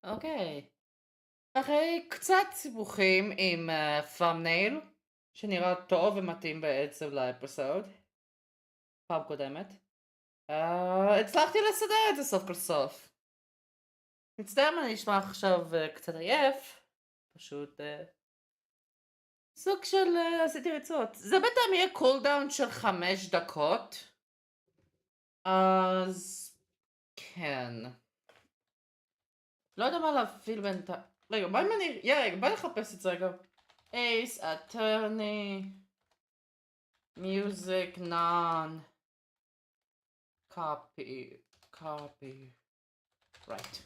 אוקיי. אחרי קצת סיבוכים עם thumbnail, שנראה טוב ומתאים בעצם לאפיסוד, פעם קודמת, הצלחתי לסדר את זה סוף כל סוף. מצטער אם אני אשמע עכשיו קצת עייף, פשוט סוג של עשיתי ריצות. זה בינתיים יהיה קולדאון של 5 דקות, אז כן. לא יודע מה להפעיל בינתיים. רגע, בואי נחפש את זה רגע. אייס, אטרני, מיוזיק, נון, קופי, רייט.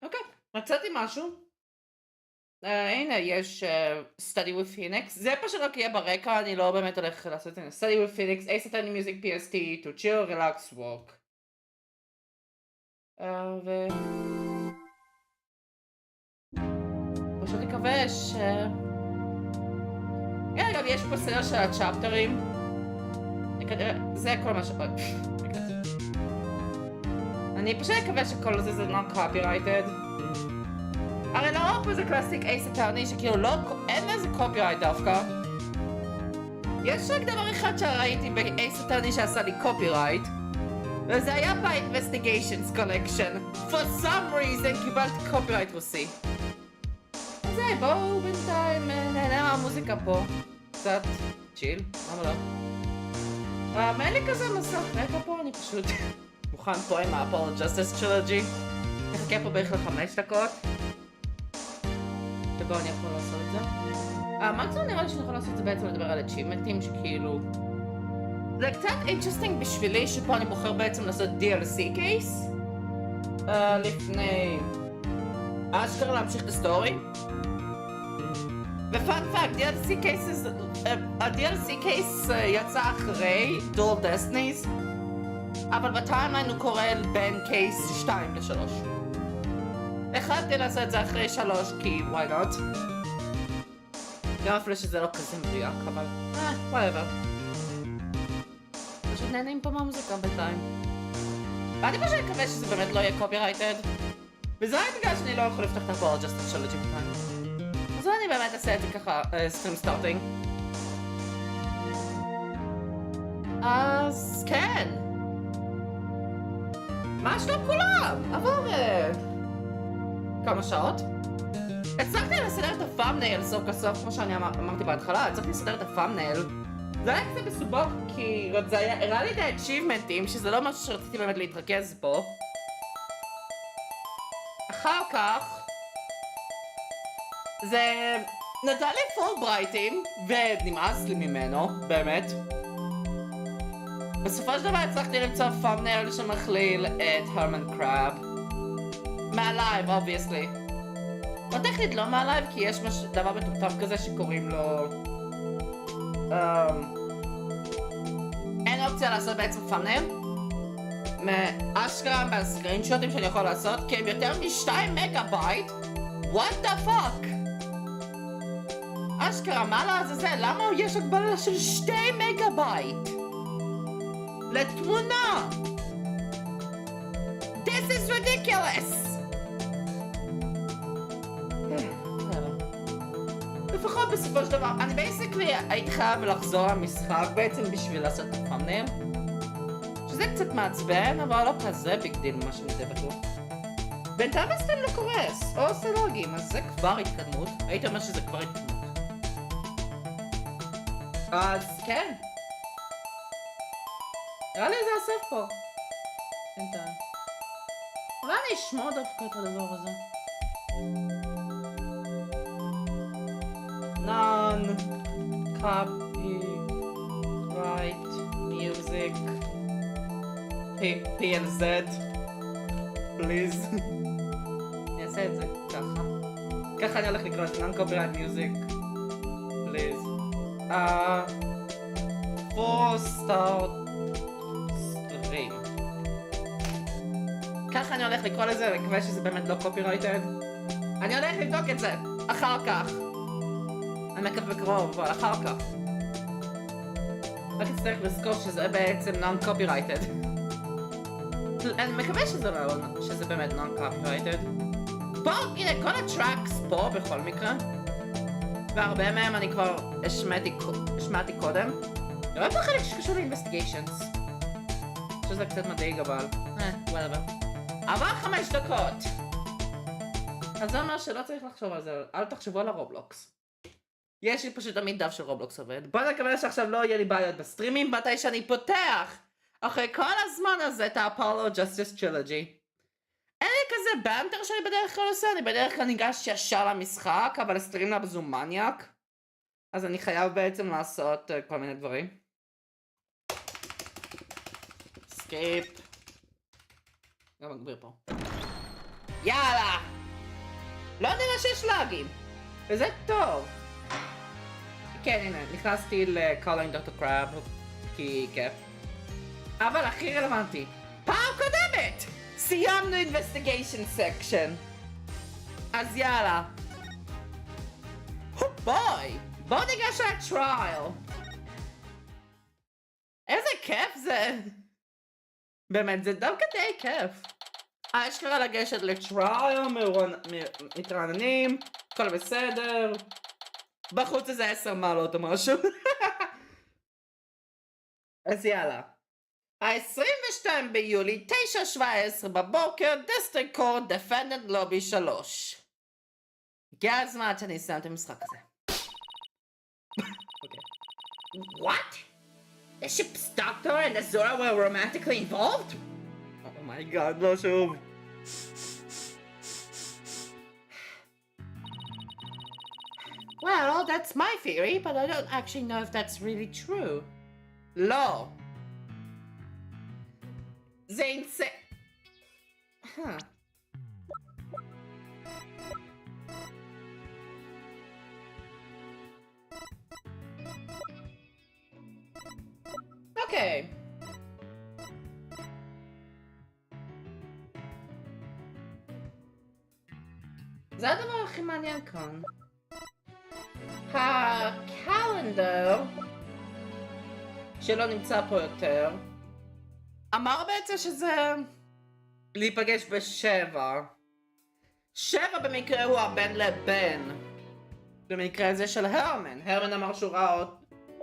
אוקיי, מצאתי משהו. הנה, יש Study with Phoenix. זה פשוט רק יהיה ברקע, אני לא באמת הולך לעשות את זה. Study with Phoenix, אייס, אטרני, מיוזיק, PST, to chill, relax, walk. פשוט מקווה ש... אגב, יש פה סדר של הצ'פטרים. זה כל מה ש... אני פשוט מקווה שכל זה זה non-copyrighted. הרי לא פה זה קלאסיק אייס אטרני שכאילו לא... אין לזה copyright דווקא. יש רק דבר אחד שראיתי באייס אטרני שעשה לי copyright, וזה היה ב-Investigations Collection. For some reason קיבלתי copyright רוסי. אז בואו בינתיים נהנה מהמוזיקה פה. קצת צ'יל, למה לא? אין לי כזה מסך רקע פה, אני פשוט מוכן פה עם ה-Apollo Justice Trilogy. נחכה פה בערך ל5 דקות. ובואו אני יכול לעשות את זה. המקסימום נראה לי שאני יכול לעשות את זה בעצם לדבר על achievement'ים שכאילו... זה קצת אינטרסטינג בשבילי שפה אני בוחר בעצם לעשות DLC קייס. לפני... אשכרה להמשיך את הסטורי. ופאנ פאקט, ה-DLC קייס יצא אחרי Dual Destinies, אבל בטיימליין הוא קורא בין קייס 2 ל-3. החלטתי לעשות את זה אחרי 3 כי why not? גם אפילו שזה לא כזה מדויק, אבל whatever. פשוט נהנים פה מהמוזיקה בינתיים. ואני פשוט מקווה שזה באמת לא יהיה copyrighted. וזה היה בגלל שאני לא יכול לפתוח את ה-Apollo Justice Trilogy בינתיים. אז אני באמת אעשה את זה ככה, סטרים סטארטינג. אז כן. מה שלום כולם? עבר כמה שעות. הצלחתי לסדר את הפאמנייל סוף כסוף, כמו שאני אמרתי בהתחלה, הצלחתי לסדר את הפאמנייל. זה היה קצת מסובך, כי זה היה, הראה לי את ה-achievement'ים, שזה לא משהו שרציתי באמת להתרכז בו. אחר כך, זה נתן לי פולברייטים, ונמאס לי ממנו, באמת. בסופו של דבר הצלחתי למצוא פאמנייל שמכליל את הרמן קראב. מהלייב, obviously. לא טכנית לא מהלייב, כי יש דבר מטומטם כזה שקוראים לו... אין אופציה לעשות בעצם פאמנייל. מאשכרה מהסקרינשוטים שאני יכול לעשות, כי הם יותר מ2 מגה-בייט. What the fuck? אשכרה, מה לעזאזל? למה יש הגבלה של 2 מגה-בייט? לתמונה! This is ridiculous! לפחות בסופו של דבר, אני basically הייתי חייב לחזור למשחק בעצם בשביל לעשות את הפאמנייל. שזה קצת מעצבן, אבל לא כזה ביג דיל ממה שאני די בטוח. בינתיים הסטים לא קורס, או עושה לוגים, אז זה כבר התקדמות. הייתי אומר שזה כבר התקדמות. אז כן. נראה לי זה הסף פה. בינתיים. אולי אני אשמור דווקא את הדבר הזה. None. Copyright. Music. PLZ. Please. אני אעשה את זה ככה. ככה אני הולך לקרוא את Non-Copyright Music. Please. For start stream. ככה אני הולך לקרוא לזה, אני מקווה שזה באמת לא copyrighted. אני הולך לבדוק את זה, אחר כך. אני מקווה בקרוב, אבל אחר כך. רק אצטרך לזכור שזה בעצם non-copyrighted. אני מקווה שזה באמת non-copyrighted. פה, הנה, כל הטראקס פה בכל מקרה. והרבה מהם אני כבר השמעתי קודם. לא פה חלק שקשור ל-investigations. שזה קצת מדאיג אבל. whatever. עבר 5 דקות. אז זה אומר שלא צריך לחשוב על זה, אל תחשבו על הרובלוקס. יש לי פשוט תמיד דף של רובלוקס עובד. בוא נקווה שעכשיו לא יהיה לי בעיות בסטרימים מתי שאני פותח אחרי כל הזמן הזה את האפולו Justice Trilogy. אין לי כזה בנטר שאני בדרך כלל עושה, אני בדרך כלל ניגש ישר למשחק, אבל הסטרימלאב זו מניאק. אז אני חייב בעצם לעשות כל מיני דברים. סקיפ. גם מגביר פה. יאללה! לא נראה שיש לאגים. וזה טוב. כן, הנה, נכנסתי ל-Calling Dr. Crab, כי כיף. אבל הכי רלוונטי, פעם קודמת! סיימנו investigation section. אז יאללה. בואי, בוא ניגש ל-trial. איזה כיף זה. באמת, זה דווקא די כיף. אשכרה לגשת ל-trial, מתרעננים, הכל בסדר. בחוץ איזה 10 מעלות או משהו. אז יאללה. ה-22 ביולי, 9:17 בבוקר, דיסטריקט קורט, דפנדנט לובי 3. הגיע הזמן שאני אסיים את המשחק הזה. What? The ship's doctor and Azura were romantically involved? Oh my god, לא שוב. Well, that's my theory, but I don't actually know if that's really true. לא. זה אינסה... אוקיי. זה הדבר הכי מעניין כאן. הקלנדר שלא נמצא פה יותר אמר בעצם שזה להיפגש ב7. 7 במקרה הוא הבן לבן. במקרה הזה של הרמן. הרמן אמר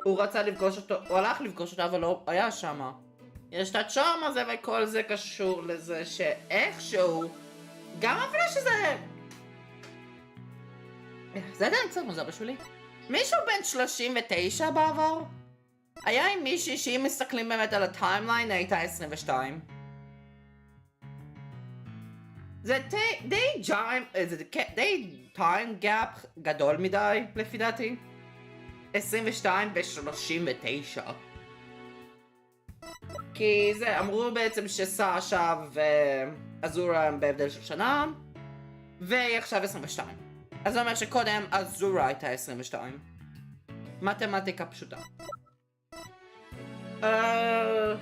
הוא רצה לפגוש אותו, הוא הלך לפגוש אותו אבל לא היה שמה. יש את הצ'ארם הזה וכל זה קשור לזה שאיכשהו גם אפילו שזה זה עדיין קצת מוזר בשבילי. מישהו בן 39 בעבר? היה עם מישהי שאם מסתכלים באמת על הטיימליין הייתה 22. זה די טיים גאפ גדול מדי לפי דעתי. 22 ו-39. כי זה אמרו בעצם שסאשה ואזורה הם בהבדל של שנה והיא עכשיו 22. אז זה אומר שקודם אזורה הייתה 22. מתמטיקה פשוטה. אז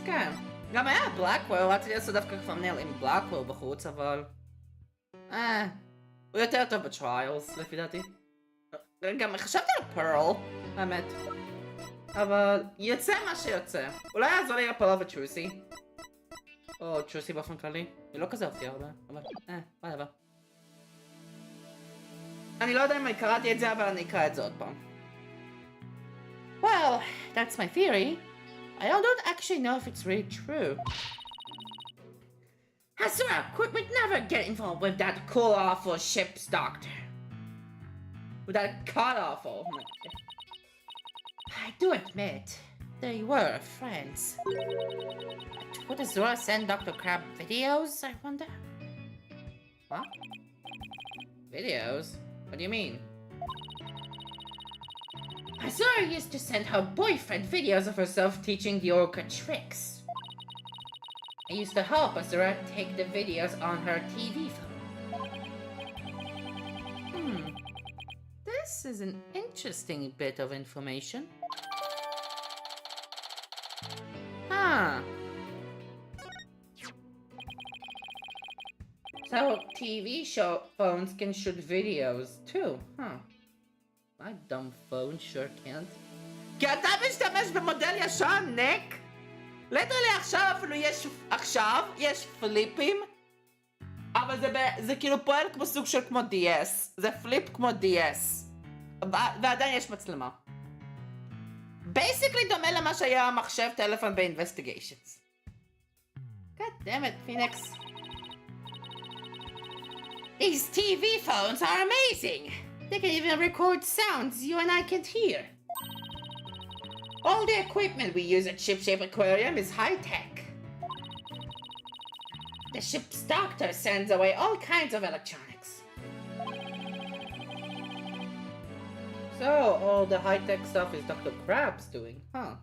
כן. גם היה בלאקוול, רציתי לעשות דווקא פאמנייל עם בלאקוול בחוץ, אבל... הוא יותר טוב בטריילס, לפי דעתי. גם חשבתי על פרל, האמת. אבל יוצא מה שיוצא. אולי יעזור לי הפרל וטרוסי. או טרוסי באופן כללי. היא לא כזה הופיעה הרבה, אבל... whatever. אני לא יודע אם קראתי את זה, אבל אני אקרא את זה עוד פעם. Well, that's my theory. I don't actually know if it's really true. Azura would never get involved with that cool awful ship's doctor. With that god-awful. I do admit, they were friends. But would Azura send Dr. Crab videos, I wonder? What? Videos? What do you mean? Azura used to send her boyfriend videos of herself teaching the orca tricks. I used to help Azura take the videos on her TV phone. This is an interesting bit of information. So TV phones can shoot videos too, My dumb phone sure can't. כי אתה משתמש במודל ישן, ניק. ליטרלי עכשיו יש פליפים, אבל זה כאילו פועל כמו סוג של כמו DS. זה פליפ כמו DS. ועדיין יש מצלמה. בייסיקלי דומה למה שהיה המחשב טלפון ב-Investigations. God damn it, Phoenix. These TV phones are amazing. They can even record sounds you and I can't hear. All the equipment we use at Ship-Shape Aquarium is high-tech. The ship's doctor sends away all kinds of electronics. So, all the high-tech stuff is Dr. Crab's doing, huh?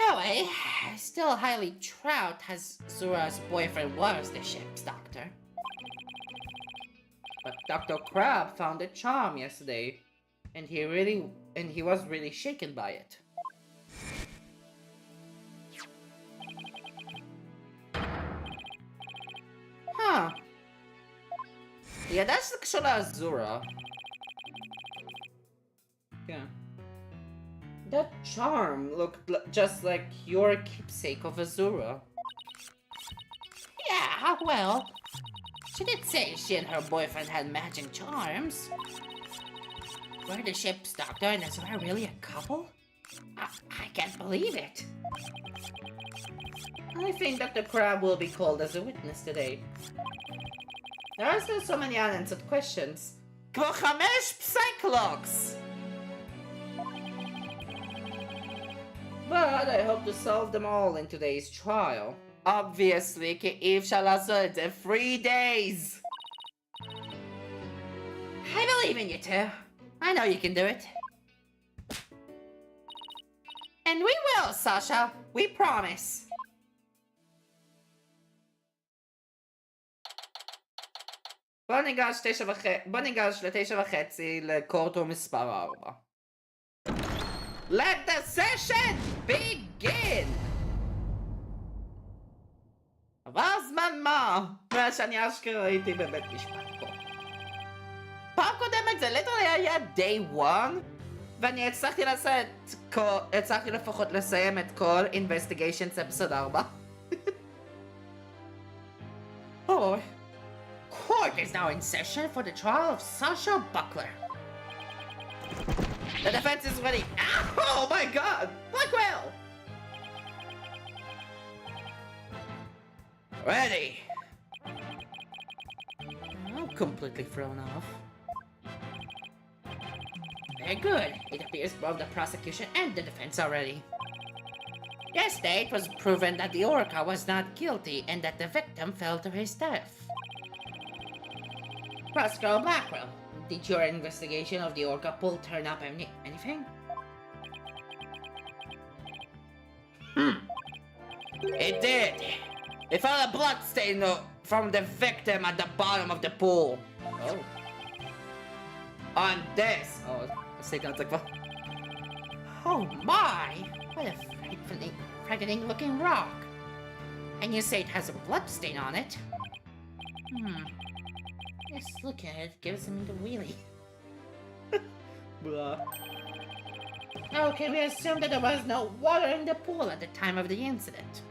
Anyway, still highly trout as Zura's boyfriend was the ship's doctor. But Dr. Crab found a charm yesterday, and he was really shaken by it. Huh. Yeah, that's the קשור לאזורה. Yeah. That charm looked just like your keepsake of Azura. Yeah, well, she did say she and her boyfriend had matching charms. Were the ship's doctor and Azura really a couple? I can't believe it. I think Dr. Crab will be called as a witness today. There are still so many unanswered questions. כמו 5 psychologs! But I hope to solve them all in today's trial. Obviously, כי אי אפשר לעשות את זה 3 days! I believe in you two. I know you can do it. And we will, Sasha. We promise. בוא ניגש ל9:30 לקורטו מספר 4. Let the session begin! עבר זמן מה? מאז שאני אשכרה הייתי בבית משפט פה. פעם קודמת זה ליטרלי היה day 1, ואני הצלחתי לפחות לסיים את כל Investigations episode 4. Oh, court is now in session for the trial of Sasha Buckler. The defense is ready. Oh my god! Blackwell! Ready. I'm completely thrown off. Very good. It appears both the prosecution and the defense are ready. Yesterday, it was proven that the orca was not guilty and that the victim fell to his death. Prosecutor Blackwell, did your investigation of the orca pool turn up anything? It did. It found a blood stain from the victim at the bottom of the pool. Oh. On this. Oh my! What a frightening looking rock. And you say it has a blood stain on it? Just look at it gives me the wheelie. Blah. Now can we assume that there was no water in the pool at the time of the incident?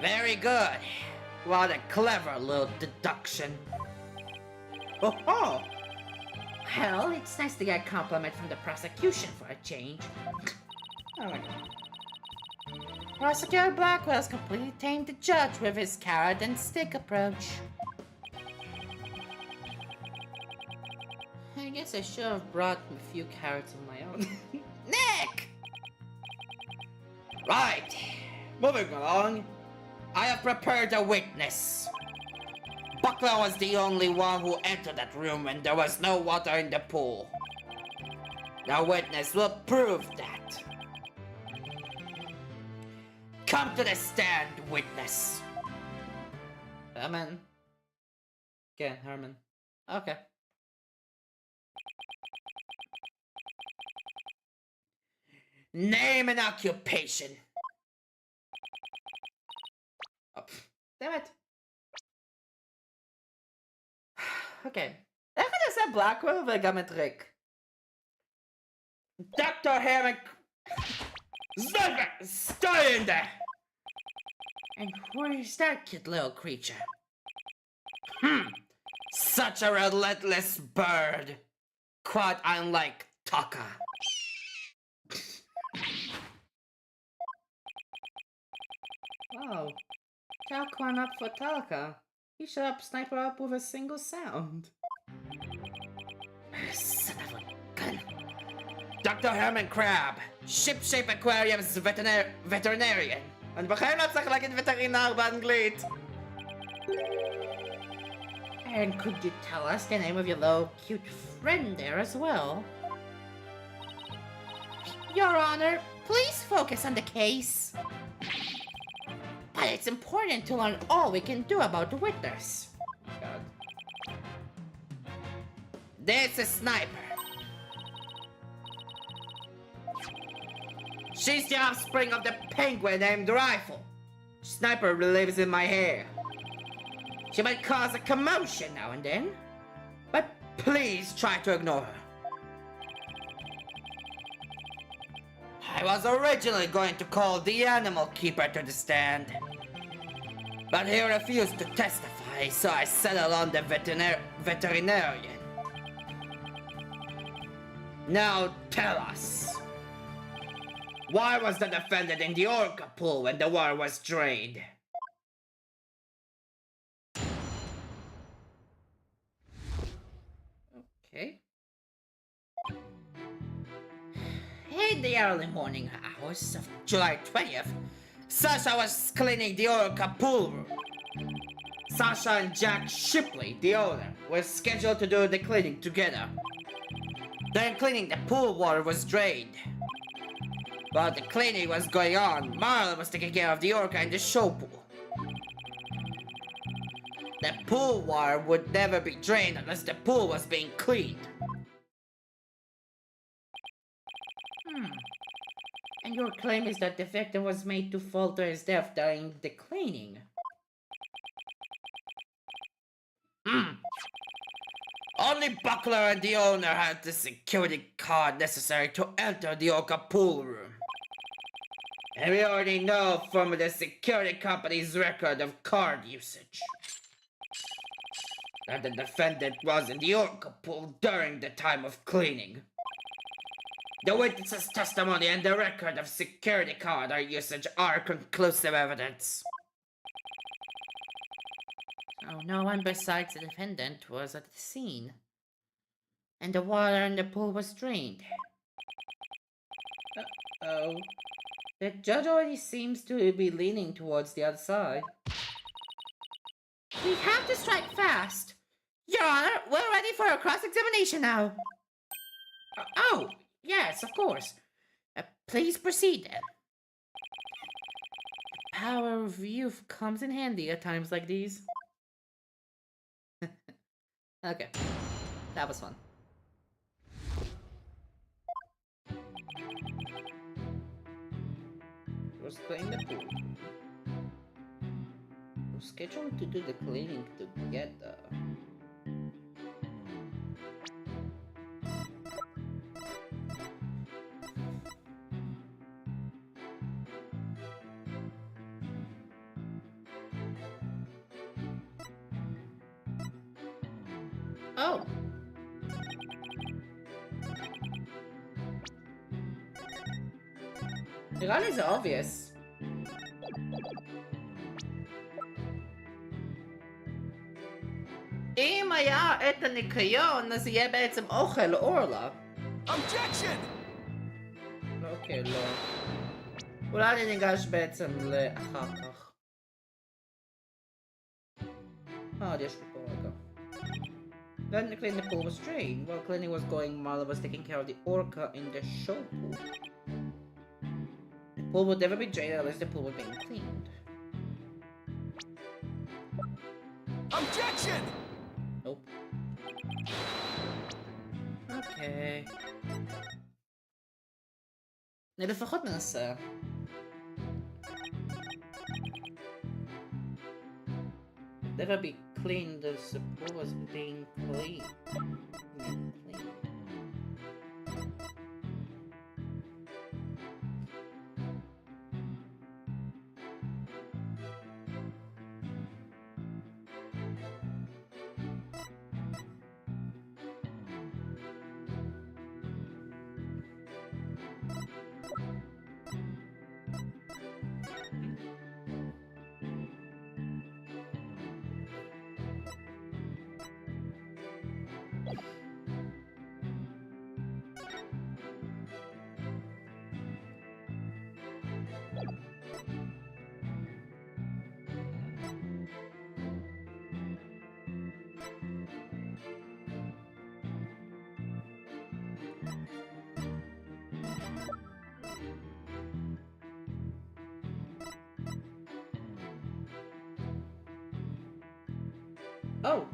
Very good. What a clever little deduction. Oh! Well, it's nice to get a compliment from the prosecution for a change. Oh my god. Prosecutor Blackwell's completely tamed the judge with his carrot and stick approach. I guess I should have brought a few carrots of my own. Nick! Right. Moving along. I have prepared a witness. Buckler was the only one who entered that room when there was no water in the pool. The witness will prove that. Come to the stand, witness. Herman. Okay, Herman. Okay. Name and occupation. Oh, damn it. אוקיי. איך אני עושה בלקוול וגם את ריק. דוקטור הרמן... Sniper! Stay in there! And where is that cute little creature? Such a relentless bird. Quite unlike Taka. Oh, Talk one up for Taka. He shut up Sniper up with a single sound. Son of a gun. Dr. Herman Crab, Ship-Shape Aquarium's veterinarian. אני בחיים לא צריך להגיד וטרינר באנגלית. And could you tell us the name of your little cute friend there as well? Your Honor, please focus on the case. But it's important to learn all we can do about the witness. God. This is Sniper. She's the offspring of the penguin named Rifle. Sniper lives in my hair. She might cause a commotion now and then, but please try to ignore her. I was originally going to call the animal keeper to the stand, but he refused to testify, so I settled on the veterinarian. Now tell us, why was the defendant in the orca pool when the water was drained? Okay. In the early morning hours of July 20th, Sasha was cleaning the orca pool room. Sasha and Jack Shipley, the owner, were scheduled to do the cleaning together. During cleaning, the pool water was drained. While the cleaning was going on, Marlon was taking care of the orca in the show pool. The pool water would never be drained unless the pool was being cleaned. And your claim is that the victim was made to fall to his death during the cleaning. Only Buckler and the owner had the security card necessary to enter the orca pool room. And we already know from the security company's record of card usage that the defendant was in the orca pool during the time of cleaning. The witness's testimony and the record of security card usage are conclusive evidence. So no one besides the defendant was at the scene. And the water in the pool was drained. Uh-oh. The judge already seems to be leaning towards the other side. We have to strike fast. Your Honor, we're ready for a cross-examination now. Oh, yes, of course. Please proceed then. The power of youth comes in handy at times like these. Okay, that was fun. Was cleaning the pool. We're scheduled to do the cleaning together. Oh! נראה לי זה obvious. אם היה את הניקיון, אז יהיה בעצם אוכל אורלה. Objection! אוקיי, לא. אולי אני ניגש בעצם לאחר כך. עוד יש לי פה רגע. Then the cleaning the pool was drained. While cleaning was going, Marla was taking care of the orca in the show pool. The pool would never be drained unless the pool was being cleaned. Objection! Nope. Okay. לפחות ננסה. Never be cleaned. The pool was being cleaned. Oh.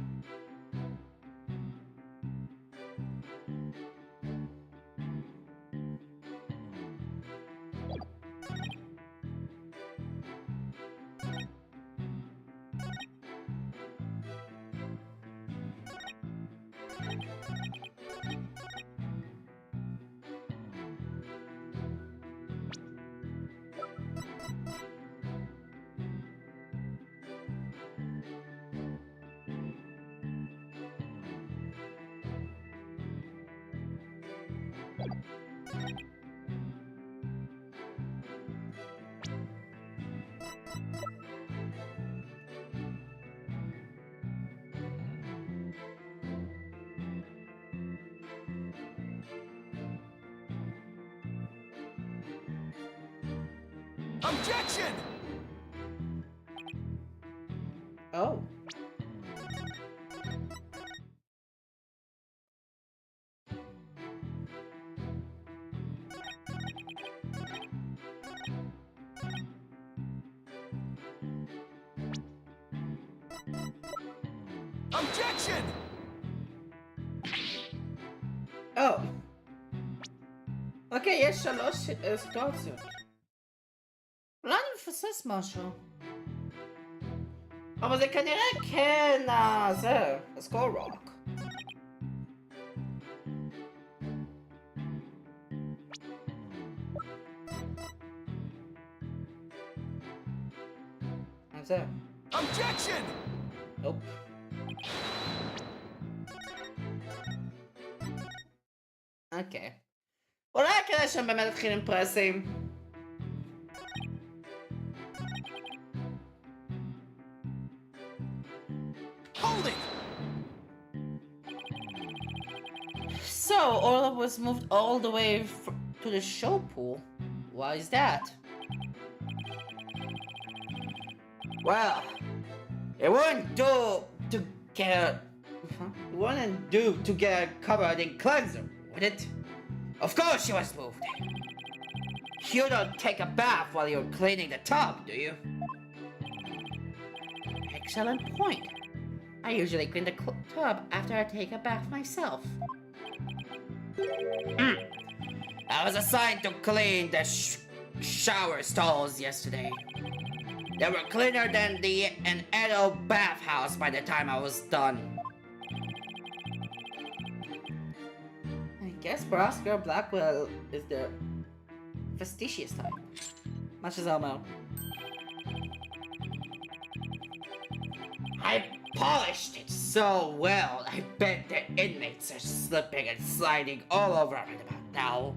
Objection! Oh. Objection! Oh. אוקיי, יש שלוש סיטואציות. אולי אני מפסס משהו. אבל זה כנראה כן, זה, הסקול רוק. זה. Objection! נופ. אוקיי. אולי כדי שהם באמת התחיל עם פרסים. Hold it! So, Orla was moved all the way to the show pool. Why is that? Well, it wouldn't do to get... It wouldn't do to get covered in cleanser, would it? Of course she was moved. You don't take a bath while you're cleaning the tub, do you? Excellent point. I usually clean the tub after I take a bath myself. I was assigned to clean the shower stalls yesterday. They were cleaner than an adult bathhouse by the time I was done. I guess Oscar Blackwell is the fastidious type. Much as Elmo. I polished it so well, I bet the inmates are slipping and sliding all over right about now.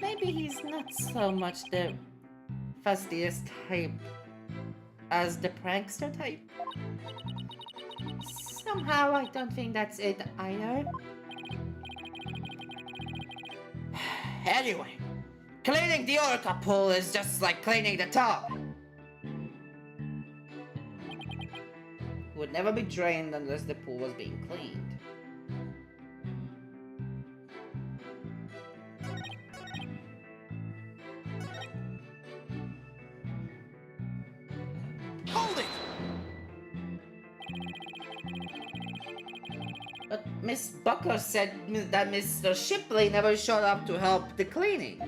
Maybe he's not so much the fastidious type as the prankster type. Somehow I don't think that's it either. Anyway, cleaning the orca pool is just like cleaning the tub. Would never be drained unless the pool was being cleaned. Hold it! But Miss Bucker said that Mr. Shipley never showed up to help the cleaning.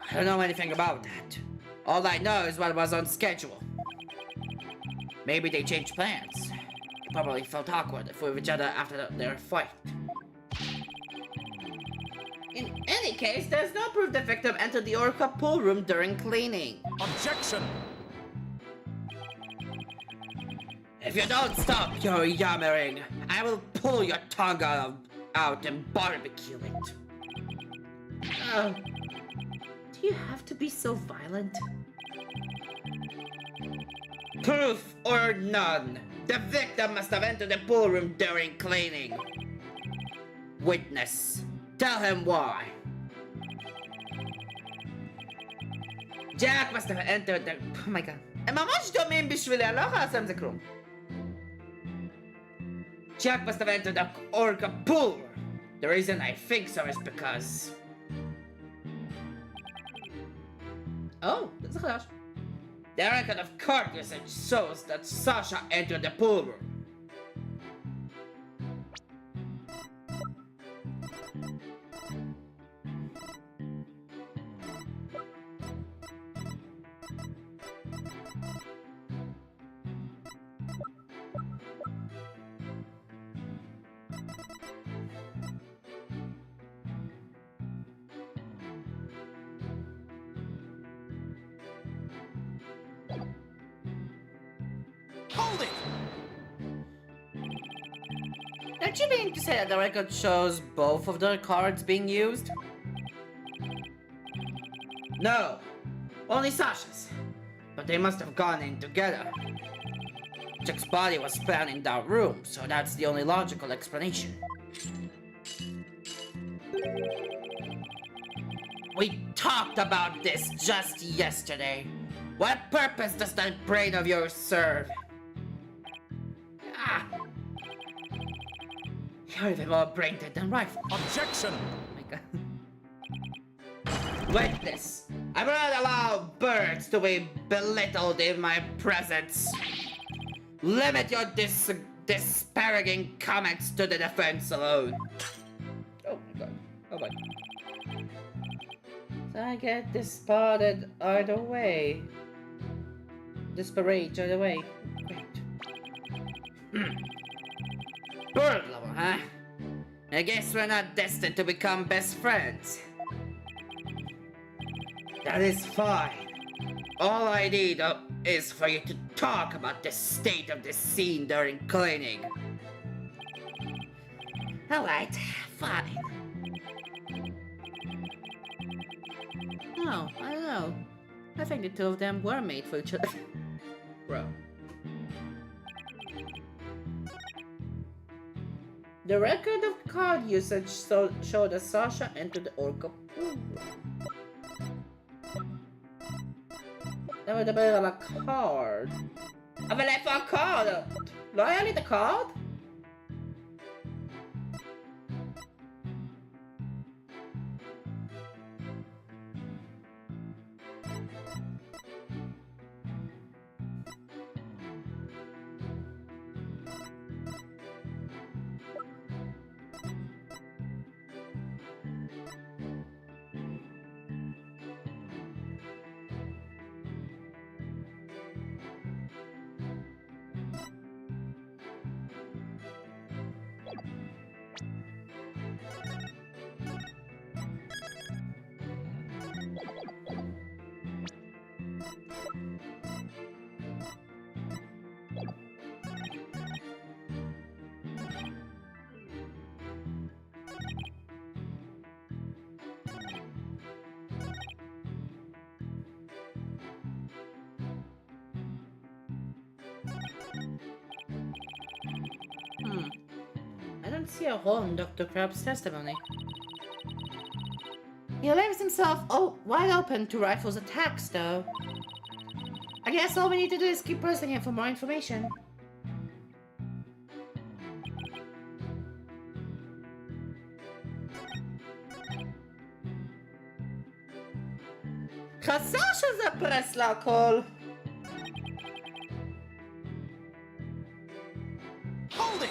I don't know anything about that. All I know is what was on schedule. Maybe they changed plans. They probably felt awkward with each other after their fight. In any case, there's no proof the victim entered the Orca pool room during cleaning. Objection! If you don't stop your yammering, I will pull your tongue out and barbecue it. Do you have to be so violent? Proof or none, the victim must have entered the pool room during cleaning. Witness, tell him why. Jack must have entered the... Oh my god. הם ממש דומים בשבילי, אני לא יכולה לעשות עם זה כלום. Jack must have entered the Orca pool. The reason I think so is because... Oh, that's חדש. The record of court usage shows that Sasha entered the pool room. Hold it! Don't you mean to say that the record shows both of the cards being used? No, only Sasha's. But they must have gone in together. Jack's body was found in that room, so that's the only logical explanation. We talked about this just yesterday. What purpose does that brain of yours serve? Ah! You're even more brain dead than rifle. Objection! Oh my god. Witness, I will not allow birds to be belittled in my presence. Limit your disparaging comments to the defense alone. Oh my god. Oh my. So I get disparaged either way. Disparaged either way. Great. Bird lover, huh? I guess we're not destined to become best friends. That is fine. All I need is for you to talk about the state of the scene during cleaning. Alright, fine. No, I don't know. I think the two of them were made for each other. Bro. The record of card usage showed that Sasha entered the Orca pool. אני מדבר על הקארד. אבל איפה הקארד? לא היה לי את הקארד? I don't see a hole in Dr. Crab's testimony. He leaves himself wide open to Rifle's attacks, though. I guess all we need to do is keep pressing him for more information. חסר שזה פרס להכל. Hold it!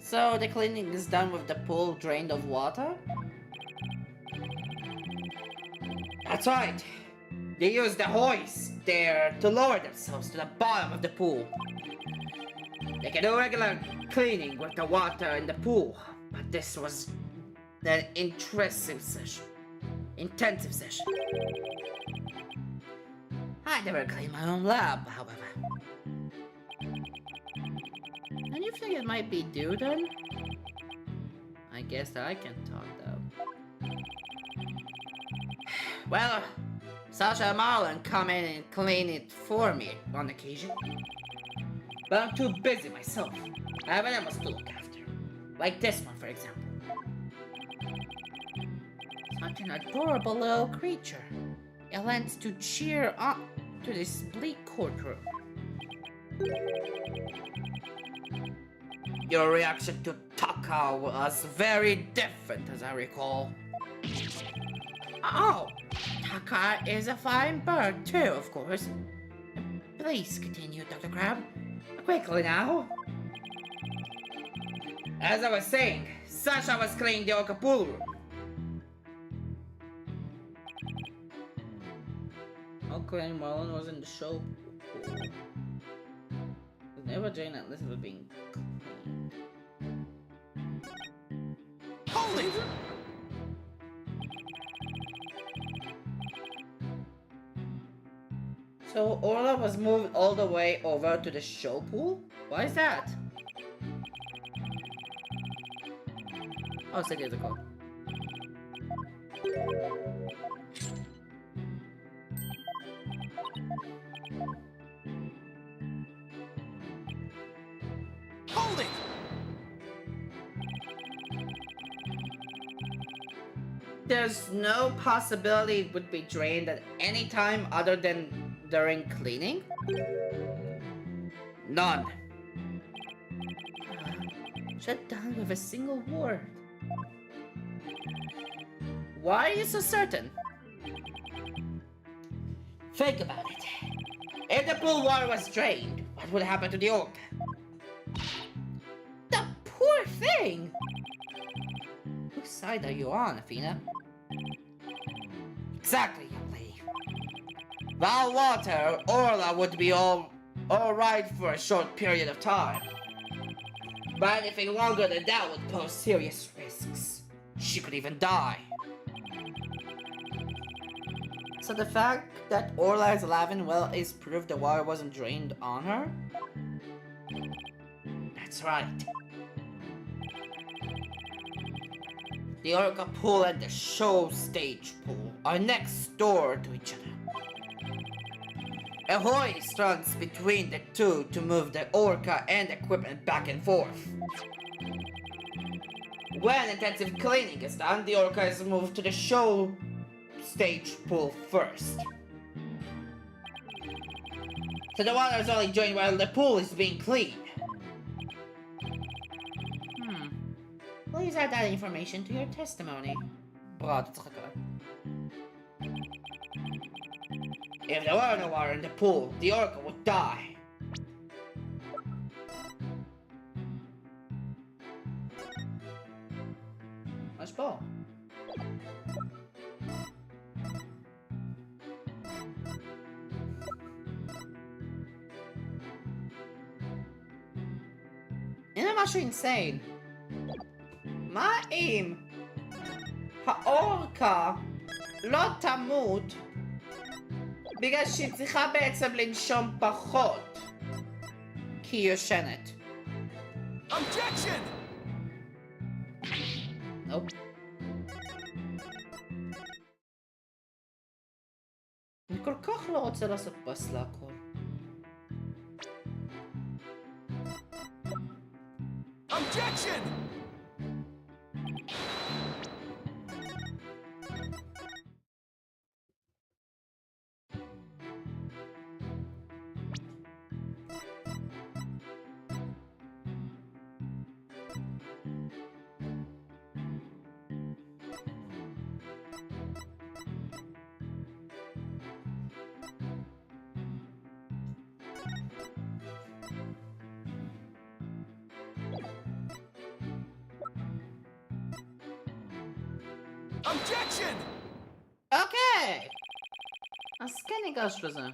So the cleaning is done with the pool drained of water? That's right. They used the hoist there to lower themselves to the bottom of the pool. They can do regular cleaning with the water in the pool, but this was an intensive session. I never cleaned my own lab, however. And you think it might be due then? I guess I can talk though. Well, Sasha and Marlon come in and clean it for me on occasion. But I'm too busy myself. I have animals to look after. Like this one, for example. Such an adorable little creature. It lends to cheer up to this bleak courtroom. Your reaction to Taka was very different, as I recall. Oh, Taka is a fine bird too, of course. Please continue, Dr. Crab. Quickly now. As I was saying, Sasha was cleaning the Orca pool room. Uncle and Marlon was in the show. Never Jane and Elizabeth being cleaned. Hold it! So Orla was moved all the way over to the show pool? Why is that? Oh, 6 years ago. Hold it! There's no possibility it would be drained at any time other than during cleaning? None. Shut down with a single word. Why are you so certain? Think about it. If the pool water was drained, what would happen to the orca? The poor thing! Whose side are you on, Athena? Exactly, young lady. Without water, Orla would be alright for a short period of time. But anything longer than that would pose serious risks. She could even die. So the fact that Orla is alive and well is proof the water wasn't drained on her? That's right. The Orca pool and the show stage pool are next door to each other. A hoist runs between the two to move the Orca and equipment back and forth. When intensive cleaning is done, the Orca is moved to the show stage pool first. So the water is only drained while the pool is being cleaned. Please add that information to your testimony. If there were no water in the pool, the Orca would die. Mas bom. הנה משהו insane. מה אם האורקה לא תמות בגלל שהיא צריכה בעצם לנשום פחות כי היא יושנת? Objection! נופ. אני כל כך לא רוצה לעשות פס להכל. Objection! Objection! אוקיי! אז כן ניגש לזה.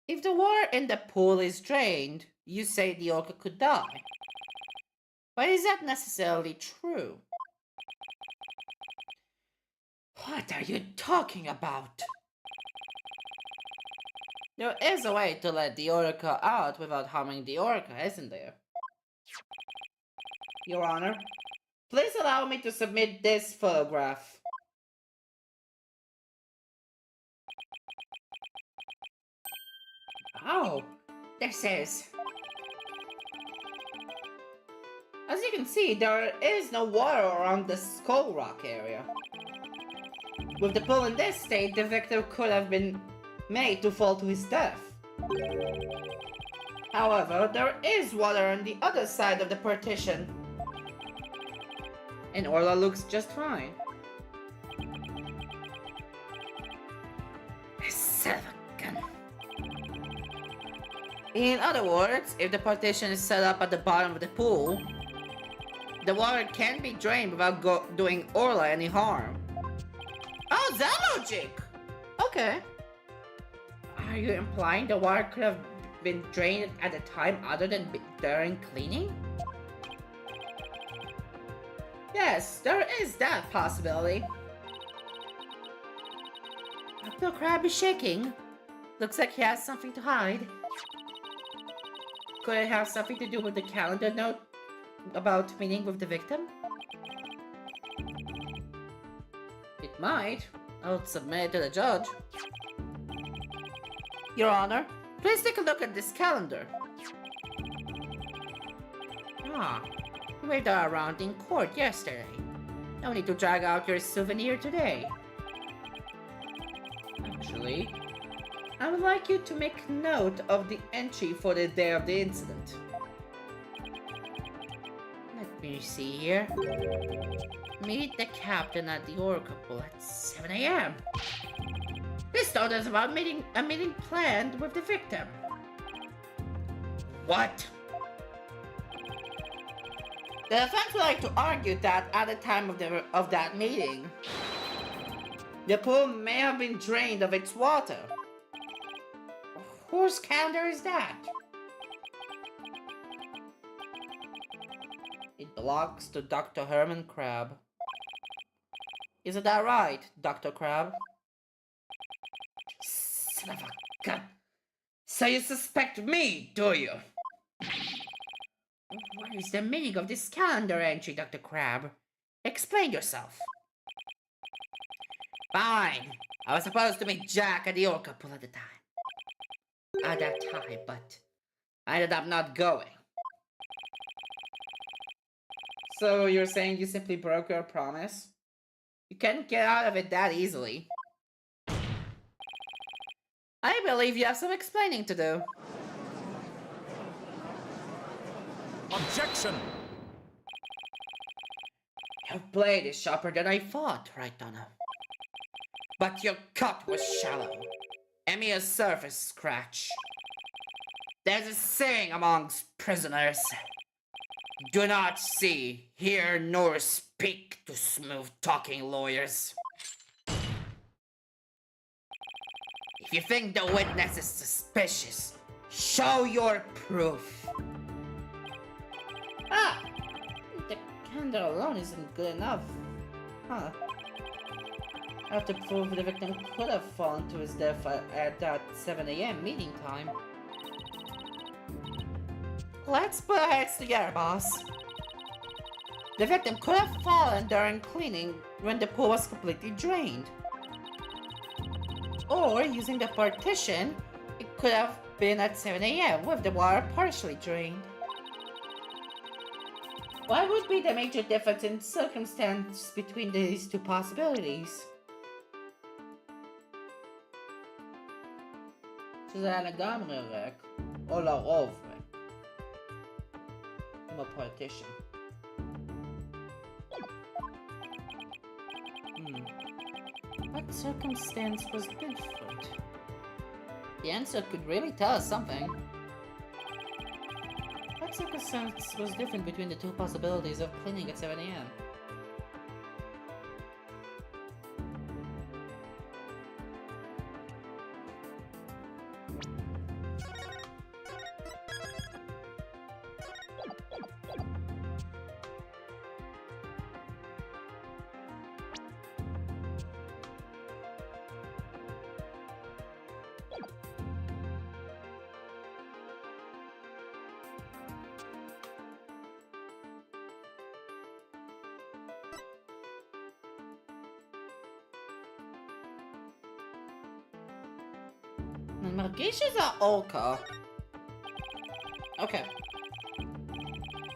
If the water in the pool is drained, you say the orca could die. But is that necessarily true? What are you talking about? There is a way to let the orca out without harming the orca, isn't there? Your Honor, please allow me to submit this photograph. Oh, this is... As you can see, there is no water around the Skull Rock area. With the pool in this state, the victim could have been made to fall to his death. However, there is water on the other side of the partition. And Orla looks just fine. Son of a gun. In other words, if the partition is set up at the bottom of the pool, the water can be drained without doing Orla any harm. Oh, that logic! Okay. Are you implying the water could have been drained at a time other than during cleaning? Yes, there is that possibility. Dr. Crab is shaking. Looks like he has something to hide. Could it have something to do with the calendar note about meeting with the victim? It might. I'll submit it to the judge. Your Honor, please take a look at this calendar. Ah, you waved that around in court yesterday. No need to drag out your souvenir today. Actually, I would like you to make note of the entry for the day of the incident. Let me see here. Meet the captain at the Orca Pool at 7 a.m. This note is about a meeting planned with the victim. What? The defense would like to argue that at the time of that meeting, the pool may have been drained of its water. Whose calendar is that? It belongs to Dr. Herman Crab. Isn't that right, Dr. Crab? Son of a gun. So you suspect me, do you? What is the meaning of this calendar entry, Dr. Crab? Explain yourself. Fine. I was supposed to meet Jack at the Orca Pool at that time, but I ended up not going. So you're saying you simply broke your promise? You can't get out of it that easily. I believe you have some explaining to do. Objection! Your blade is sharper than I thought, right, Donna? But your cut was shallow. A mere surface scratch. There's a saying amongst prisoners. Do not see, hear, nor speak to smooth-talking lawyers. If you think the witness is suspicious, show your proof. Ah! The candle alone isn't good enough. Huh. I have to prove the victim could have fallen to his death at that 7 a.m. meeting time. Let's put our heads together, boss. The victim could have fallen during cleaning when the pool was completely drained. Or, using the partition, it could have been at 7 a.m. with the water partially drained. What would be the major difference in circumstance between these two possibilities? שזה היה לגמרי ריק, או לרוב ריק. עם הפרטישן. What circumstance was different? The answer could really tell us something. What circumstance was different between the two possibilities of cleaning at 7 a.m.? אני מרגיש שזה האורקה. Okay.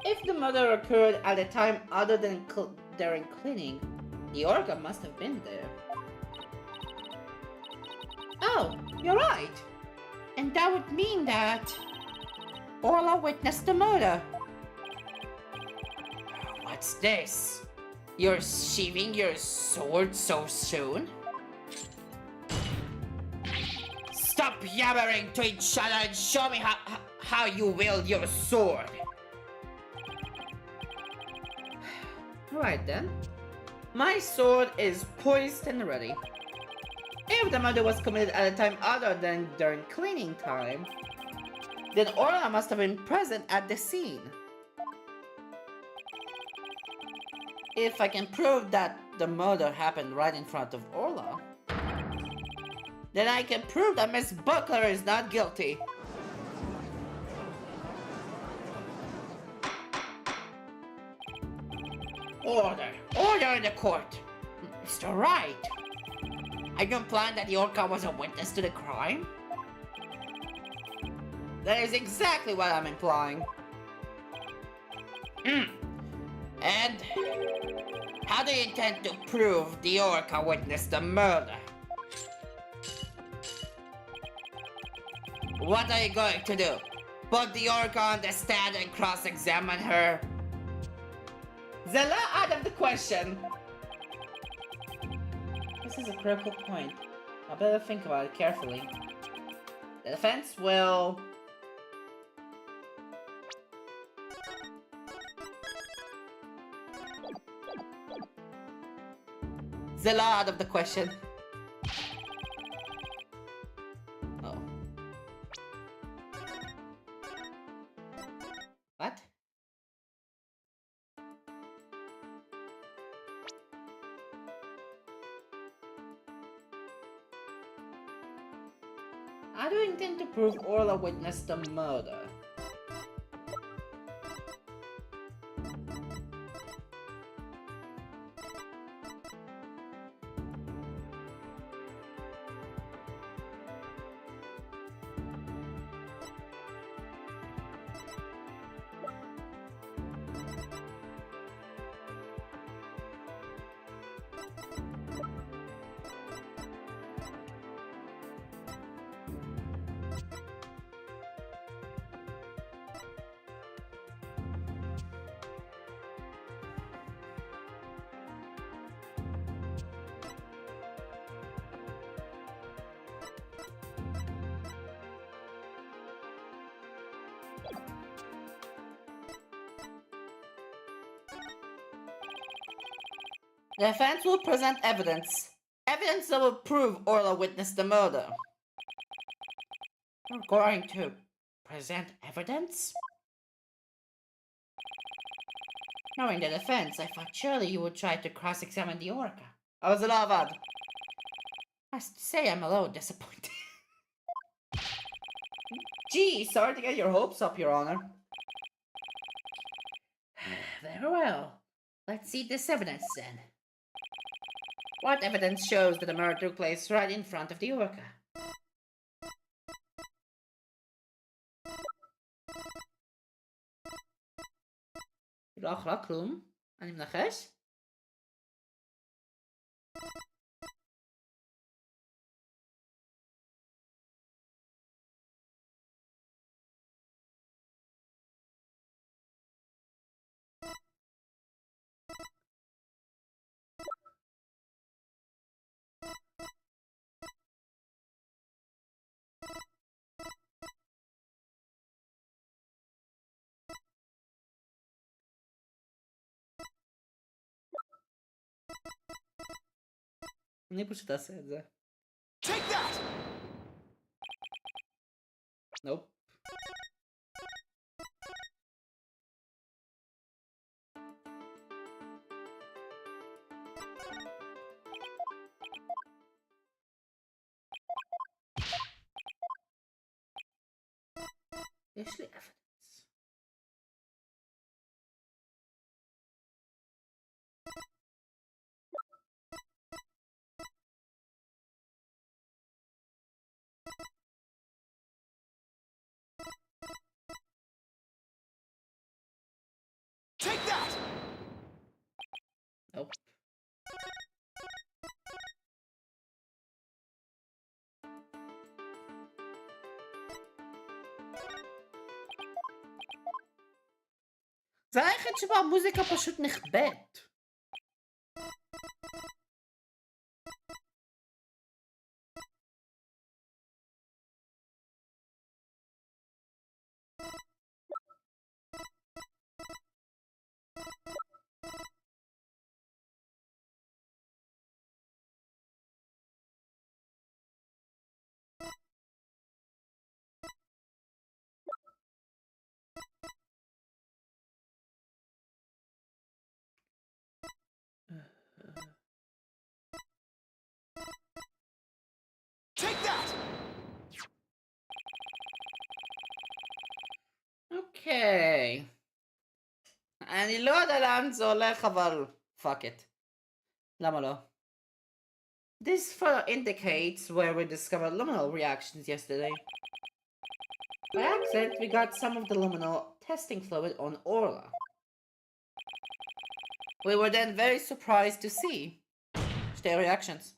If the murder occurred at a time other than during cleaning, the orca must have been there. Oh, you're right. And that would mean that Orla witnessed the murder. What's this? You're sheathing your sword so soon? Stop yammering to each other and show me how you wield your sword. Alright then. My sword is poised and ready. If the murder was committed at a time other than during cleaning time, then Orla must have been present at the scene. If I can prove that the murder happened right in front of Orla, then I can prove that Miss Buckler is not guilty. Order! Order in the court! Mr. Wright! Are you implying that the orca was a witness to the crime? That is exactly what I'm implying. And how do you intend to prove the orca witnessed the murder? What are you going to do? Put the orca on the stand and cross-examine her? Zella, out of the question! This is a critical point. I better think about it carefully. The defense will... Zella, out of the question. Oh. What? How do you intend to prove Orla witnessed the murder? The defense will present evidence. Evidence that will prove Orla witnessed the murder. You're going to present evidence? Knowing the defense, I thought surely you would try to cross-examine the orca. I was I must say I'm a little disappointed. Gee, sorry to get your hopes up, Your Honor. Very well. Let's see this evidence then. What evidence shows that the murder took place right in front of the orca? לא אכלה כלום? אני מנחש? אני פשוט אעשה את זה. Take that! Nope. יש לי evidence. Take that! Nope. זה היחיד שבו המוזיקה פשוט נכבדת. Take that! אוקיי. אני לא יודע לאן זה הולך, אבל fuck it. למה לא? This further indicates where we discovered luminal reactions yesterday. By accident, we got some of the luminal testing fluid on Orla. We were then very surprised to see their reactions.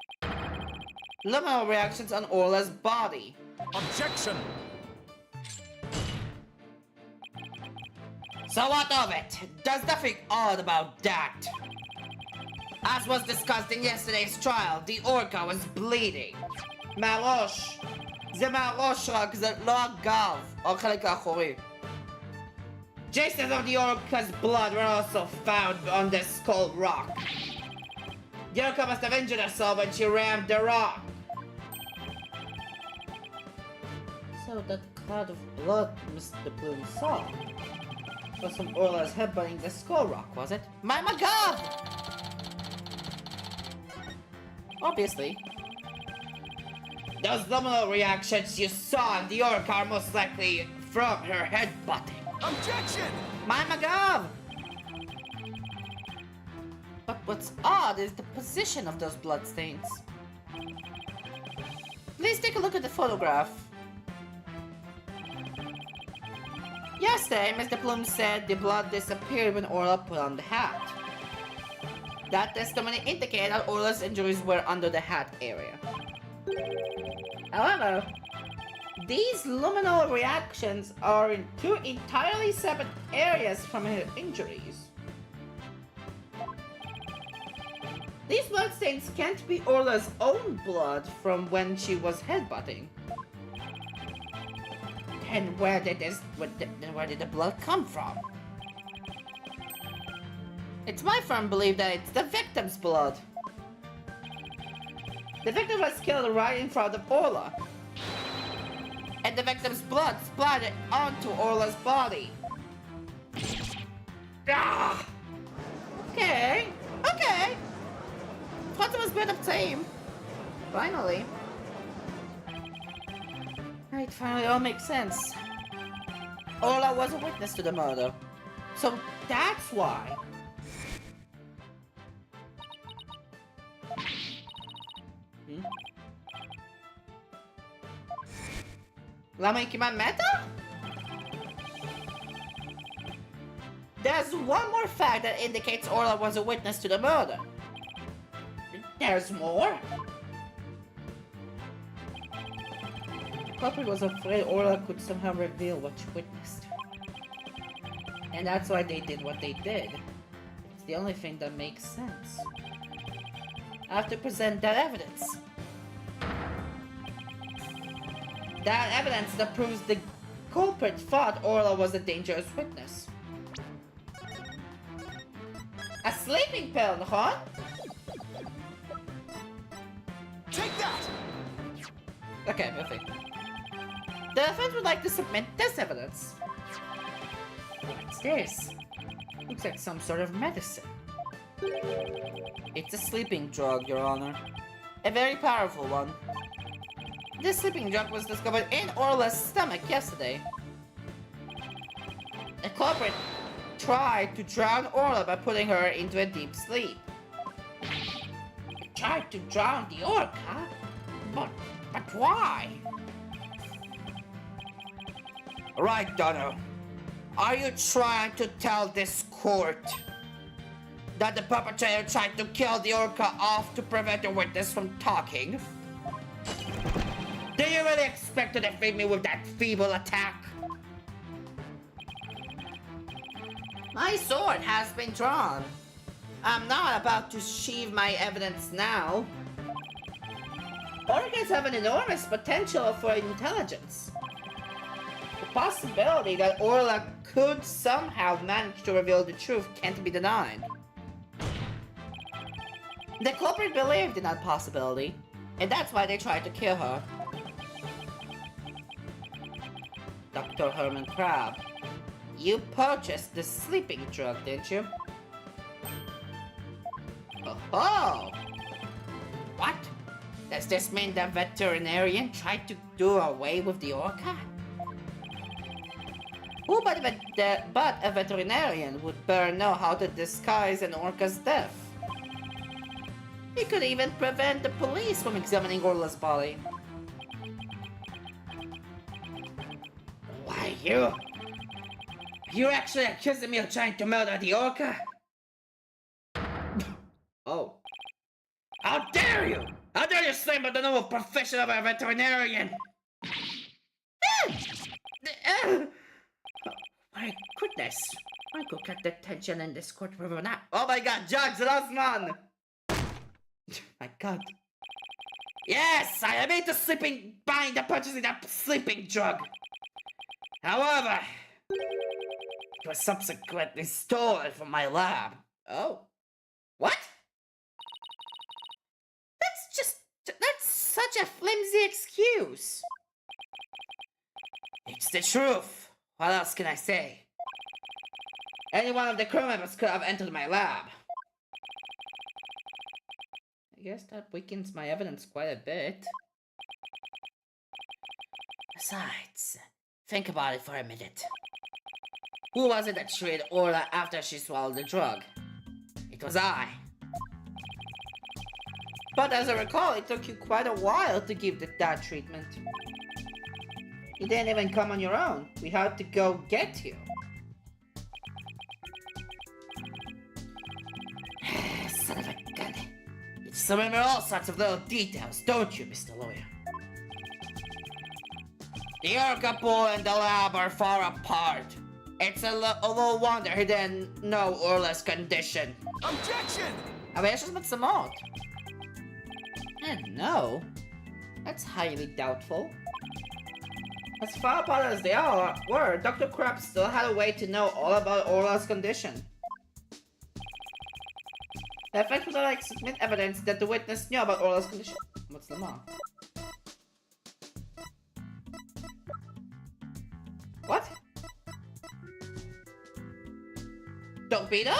Luminal reactions on Orla's body. Objection! So what of it? There's nothing odd about that. As was discussed in yesterday's trial, the orca was bleeding. מהראש. זה מהראש רק, זה לא הגב, או החלק האחורי. Traces of the orca's blood were also found on the skull rock. The orca must have injured herself when she rammed the rock. So that cloud of blood Mr. Bloom saw was from Orla's headbutting the skull rock, was it? My god! Obviously. Those luminal reactions you saw in the orca are most likely from her headbutting. Objection! My god! But what's odd is the position of those bloodstains. Please take a look at the photograph. Yesterday, Mr. Bloom said the blood disappeared when Orla put on the hat. That testimony indicated that Orla's injuries were under the hat area. However, these luminal reactions are in two entirely separate areas from her injuries. These bloodstains can't be Orla's own blood from when she was headbutting. Then where did the blood come from? It's my firm belief that it's the victim's blood. The victim was killed right in front of Orla. And the victim's blood splattered onto Orla's body. Ah! Okay. Thought it was better tame. Finally. It finally all makes sense. Orla was a witness to the murder. So that's why. למה היא כמעט מתה? There's one more fact that indicates Orla was a witness to the murder. There's more? Culprit was afraid Orla could somehow reveal what she witnessed. And that's why they did what they did. It's the only thing that makes sense. I have to present that evidence. That evidence that proves the culprit thought Orla was a dangerous witness. A sleeping pill, נכון? Take that! Okay, יופי. The defense would like to submit this evidence. What's this? Looks like some sort of medicine. It's a sleeping drug, Your Honor. A very powerful one. This sleeping drug was discovered in Orla's stomach yesterday. The culprit tried to drown Orla by putting her into a deep sleep. He tried to drown the orca? But why? Right, Donner. Are you trying to tell this court that the perpetrator tried to kill the orca off to prevent the witness from talking? Do you really expect to defeat me with that feeble attack? My sword has been drawn. I'm not about to sheathe my evidence now. Orcas have an enormous potential for intelligence. The possibility that Orla could somehow manage to reveal the truth can't be denied. The culprit believed in that possibility, and that's why they tried to kill her. Dr. Herman Crab, you purchased the sleeping drug, didn't you? Oh! What? Does this mean the veterinarian tried to do away with the orca? Who but a veterinarian would better know how to disguise an orca's death? He could even prevent the police from examining Orla's body. Why, you're actually accusing me of trying to murder the orca? Oh. How dare you! How dare you slam at the noble profession of a veterinarian? My goodness. I could cut the tension in this courtroom now. Oh my god, Judge Rosman! My god. Yes, I made the buying the purchasing that sleeping drug. However, it was subsequently stolen from my lab. Oh. What? That's such a flimsy excuse. It's the truth. What else can I say? Any one of the crew members could have entered my lab. I guess that weakens my evidence quite a bit. Besides, think about it for a minute. Who was it that treated Orla after she swallowed the drug? It was I. But as I recall, it took you quite a while to give that treatment. You didn't even come on your own. We had to go get you. Son of a gun. You just remember all sorts of little details, don't you, Mr. Lawyer? The orca pool and the lab are far apart. It's a little wonder he didn't know Orla's condition. Objection! Abejas magsamot. And no. That's highly doubtful. As far apart as they all were, Dr. Crab still had a way to know all about Orla's condition. The effect was like submit evidence that the witness knew about Orla's condition. What's the law? What? Torpedo?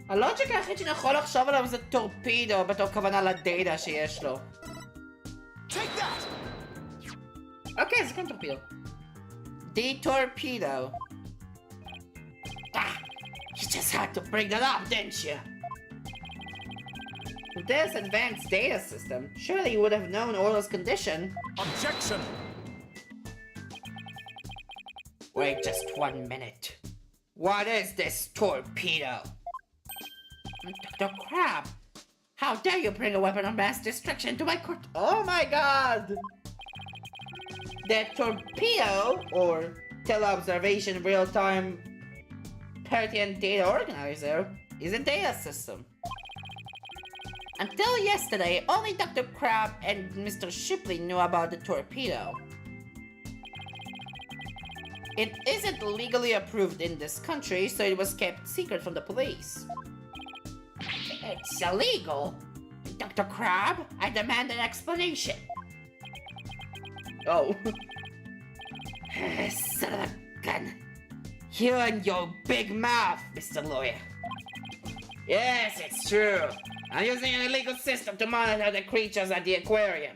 הלוג'יק היחיד שאני יכול לחשוב עליו זה טורפידו בתור כוונה לדאטה שיש לו. אוקיי, זה כן טורפידו. The torpedo. Ah, you just had to bring that up, didn't you? With this advanced data system, surely you would have known Orla's condition. Objection! Wait just 1 minute. What is this torpedo? Dr. Crab, how dare you bring a weapon of mass destruction to my court? Oh my god! The torpedo, or teleobservation real-time pertinent data organizer, is a data system. Until yesterday, only Dr. Crab and Mr. Shipley knew about the torpedo. It isn't legally approved in this country, so it was kept secret from the police. It's illegal? Dr. Crab, I demand an explanation. Oh. Son of a gun. You and your big mouth, Mr. Lawyer. Yes, it's true. I'm using an illegal system to monitor the creatures at the aquarium.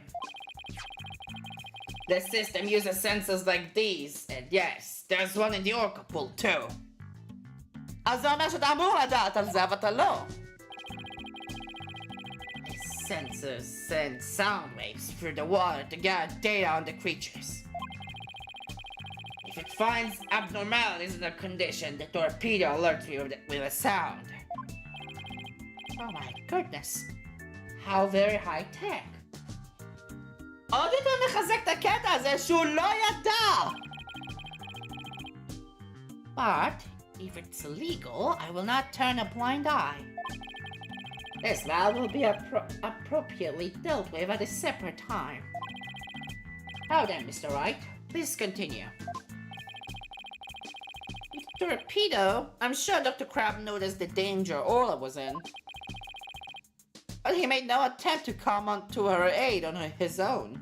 The system uses sensors like these, and yes, there's one in the orca pool too. אז זה אומר שאתה אמור לדעת על זה, אבל אתה לא. Sensors send sound waves through the water to gather data on the creatures. If it finds abnormalities in the condition, the torpedo alerts you with a sound. Oh my goodness. How very high tech. עוד יותר מחזק את הקטע הזה שהוא לא ידע! But, if it's illegal, I will not turn a blind eye. This matter will be appropriately dealt with at a separate time. Now then, Mr. Wright, please continue. Torpedo, I'm sure Dr. Crab noticed the danger Orla was in. But he made no attempt to come to her aid on his own.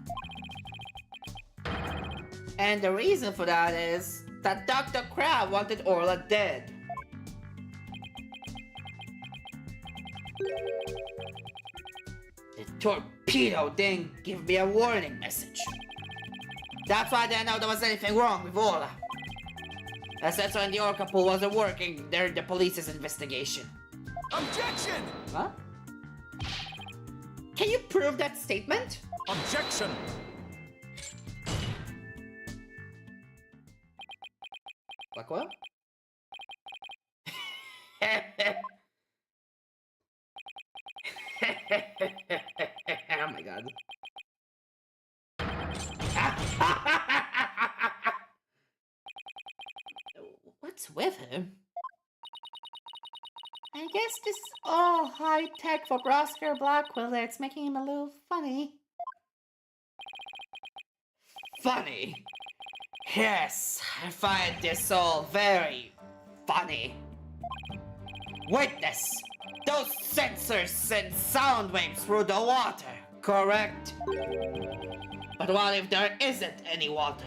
And the reason for that is that Dr. Crab wanted Orla dead. The torpedo didn't give me a warning message. That's why I didn't know there was anything wrong with Orla. The sensor in the orca pool wasn't working during the police's investigation. Objection! Huh? Can you prove that statement? Objection! Like what? Oh my god. What's with him? I guess this is all high tech for Oscar Blackwell. It's making him a little funny. Funny? Yes, I find this all very funny. Witness! Those sensors send sound waves through the water, correct? But what if there isn't any water?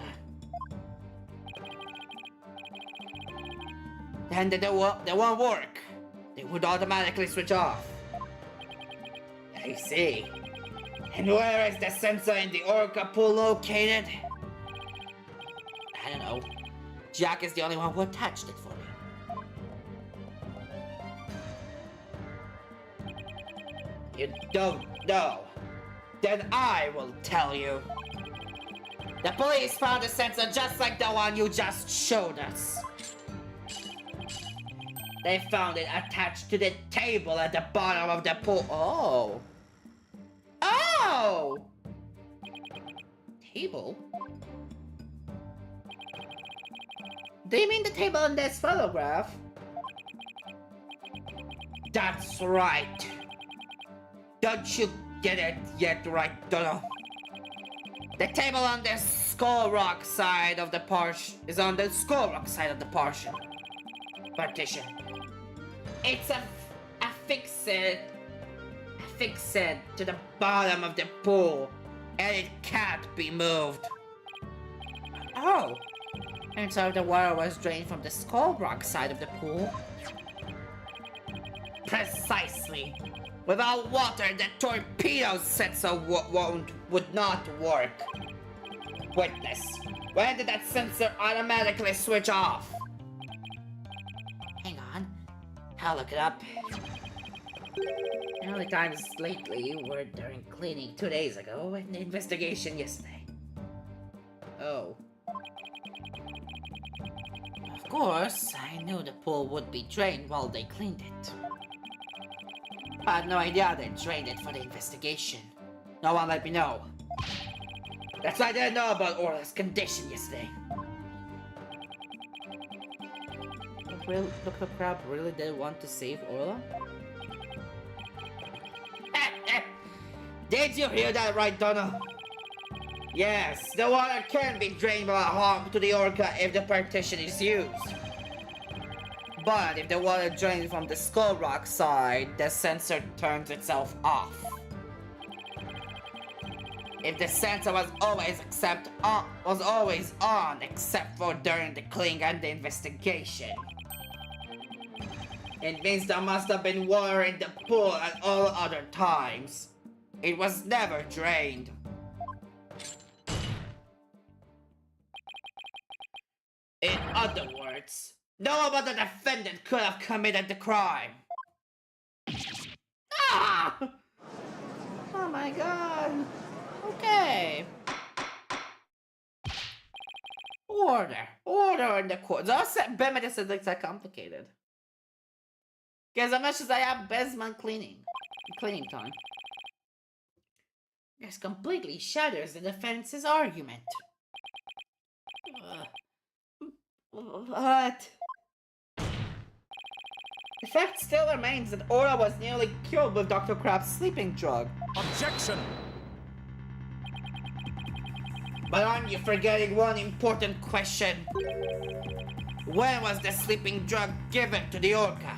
Then they won't work. They would automatically switch off. I see. And where is the sensor in the orca pool located? I don't know. Jack is the only one who touched it for me. You don't know. Then I will tell you. The police found a sensor just like the one you just showed us. They found it attached to the table at the bottom of the pool. Oh. Oh! Table? Do you mean the table in this photograph? That's right. Don't you get it yet, right, Dono? The table on the Skull Rock side of the is on the Skull Rock side of the partition. It's affixed to the bottom of the pool, and it can't be moved. Oh, and so the water was drained from the Skull Rock side of the pool. Precisely. Without water, the torpedo sensor would not work. Witness, when did that sensor automatically switch off? Hang on, I'll look it up. The only times lately were during cleaning 2 days ago and the investigation yesterday. Oh. Of course, I knew the pool would be drained while they cleaned it. I had no idea they drained it for the investigation. No one let me know. That's why I didn't know about Orla's condition yesterday. Dr. Crab really did want to save Orla? Did you hear that right, Donna? Yes, the water can be drained by harm to the orca if the partition is used. But if the water drains from the skull rock side, the sensor turns itself off. If the sensor was always on except for during the cleaning and the investigation, it means there must have been water in the pool at all other times. It was never drained. In other words, no one but the defendant could have committed the crime. Ah! Oh my god. Okay. Order in the court. Zaten bilmedesi de complicated. Gezemez I have bezman cleaning time. This completely shatters the defense's argument. What? The fact still remains that Aura was nearly killed with Dr. Crab's sleeping drug. Objection! But aren't you forgetting one important question? When was the sleeping drug given to the orca?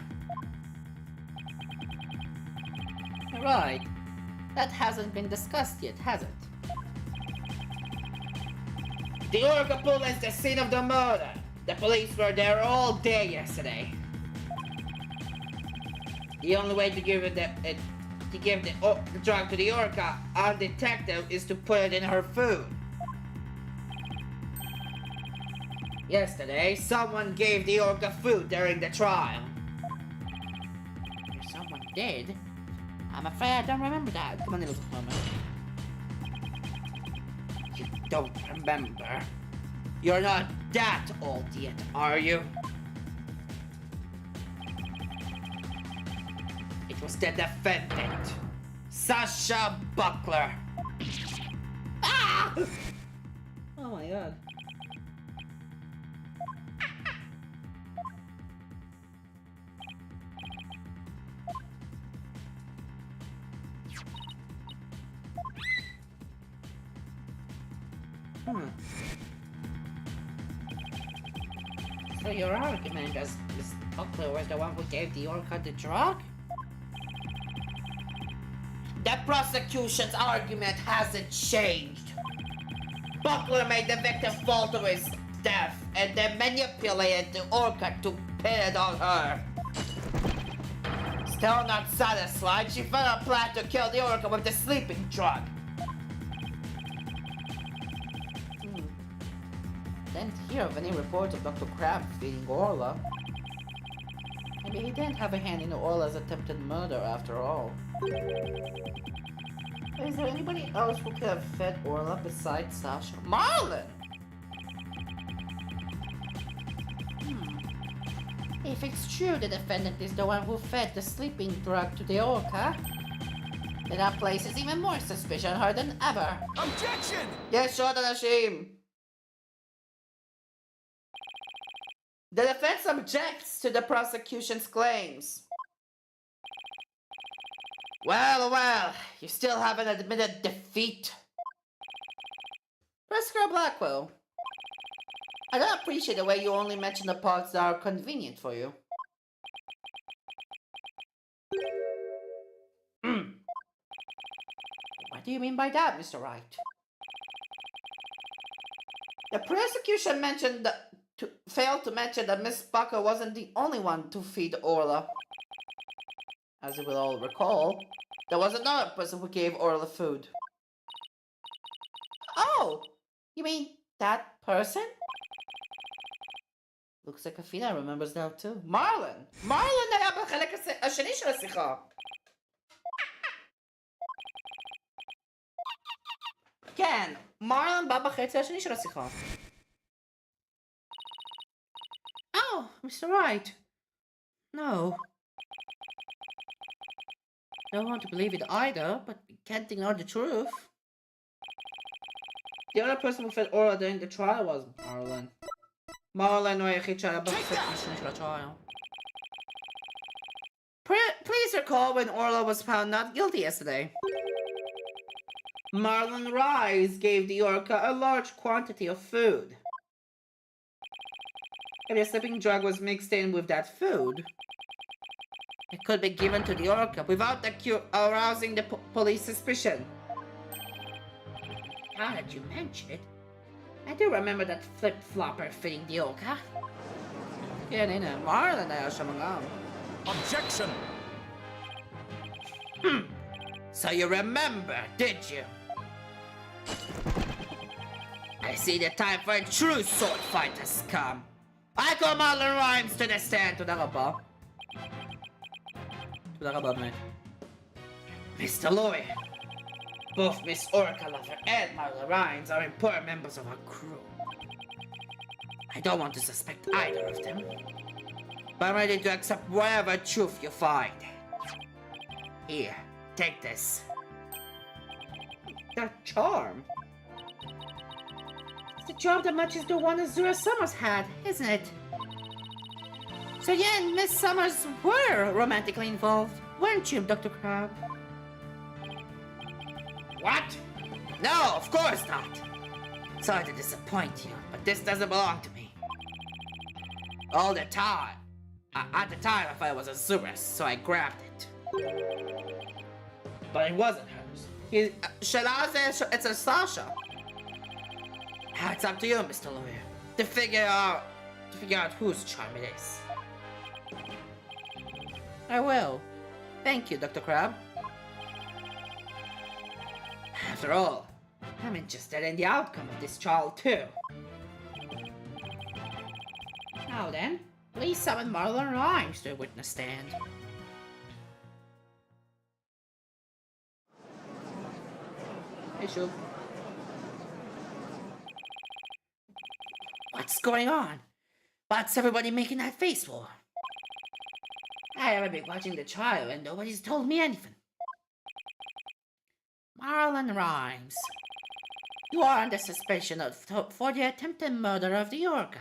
Right. That hasn't been discussed yet, has it? The orca pool is the scene of the murder. The police were there all day yesterday. The only way to give the drug to the orca, our detective, is to put it in her food. Yesterday, someone gave the orca food during the trial. If someone did? I'm afraid I don't remember that. Come on, little moment. You don't remember? You're not that old yet, are you? It was the defendant, Sasha Buckler. Ah! Oh my god. So your argument is Buckler was the one who gave the orca the drug? The prosecution's argument hasn't changed. Buckler made the victim fall to his death and then manipulated the orca to pin it on her. Still not satisfied, she found a plan to kill the orca with the sleeping drug. Didn't hear of any reports of Dr. Crab feeding Orla. Maybe he didn't have a hand in Orla's attempted murder after all. Is there anybody else who could have fed Orla besides Sasha? Marlon! If it's true the defendant is the one who fed the sleeping drug to the orca, then that places even more suspicion on her than ever. Objection! Yes, sure, Danashim. The defense objects to the prosecution's claims. Well, you still haven't admitted defeat. Prisker Blackwell, I don't appreciate the way you only mention the parts that are convenient for you. What do you mean by that, Mr. Wright? The prosecution failed to mention that Miss Bucker wasn't the only one to feed Orla. As you will all recall, there was another person who gave Orla food. Oh! You mean that person? Looks like Athena remembers that too. Marlon! Marlon היה בחלק השני של השיחה. כן, מרלון בא בחצי השני של השיחה. Oh, Mr. Wright. No. Don't want to believe it either, but we can't ignore the truth. The other person who fed Orla during the trial was Marlon. Marlon הוא היחיד שהיה בחצי השני של הtrial. Please recall when Orla was found not guilty yesterday. Marlon Rice gave the orca a large quantity of food. If the sleeping drug was mixed in with that food, it could be given to the orca without arousing the police suspicion. Now that you mention it, I do remember that flip-flopper fitting the orca. Yan ina, Marlon na siya mga. Objection! So you remember, did you? I see the time for a true sword fight has come. I call Marlon Rhymes to the stand. Tuda ka ba? Mate? Mr. Louie, both Miss Orca Lover and Marlon Rhymes are important members of our crew. I don't want to suspect either of them, but I'm ready to accept whatever truth you find. Here, take this. That charm? It's the charm that matches the one Azura Summers had, isn't it? So yeah, Miss Summers were romantically involved, weren't you, Dr. Crab? What? No, of course not. Sorry to disappoint you, but this doesn't belong to me. All the time. At the time, I thought it was Azura's, so I grabbed it. But it wasn't hers. Shall I say it's a Sasha? It's up to you, Mr. Lawyer, to figure out whose charm it is. I will. Thank you, Dr. Crab. After all, I'm interested in the outcome of this trial too. Now then, please summon Marlon Rhymes to the witness stand. Hey, Shub. What's going on? What's everybody making that face for? I haven't been watching the trial and nobody's told me anything. Marlon Rhymes, you are under suspicion for the attempted murder of the orca.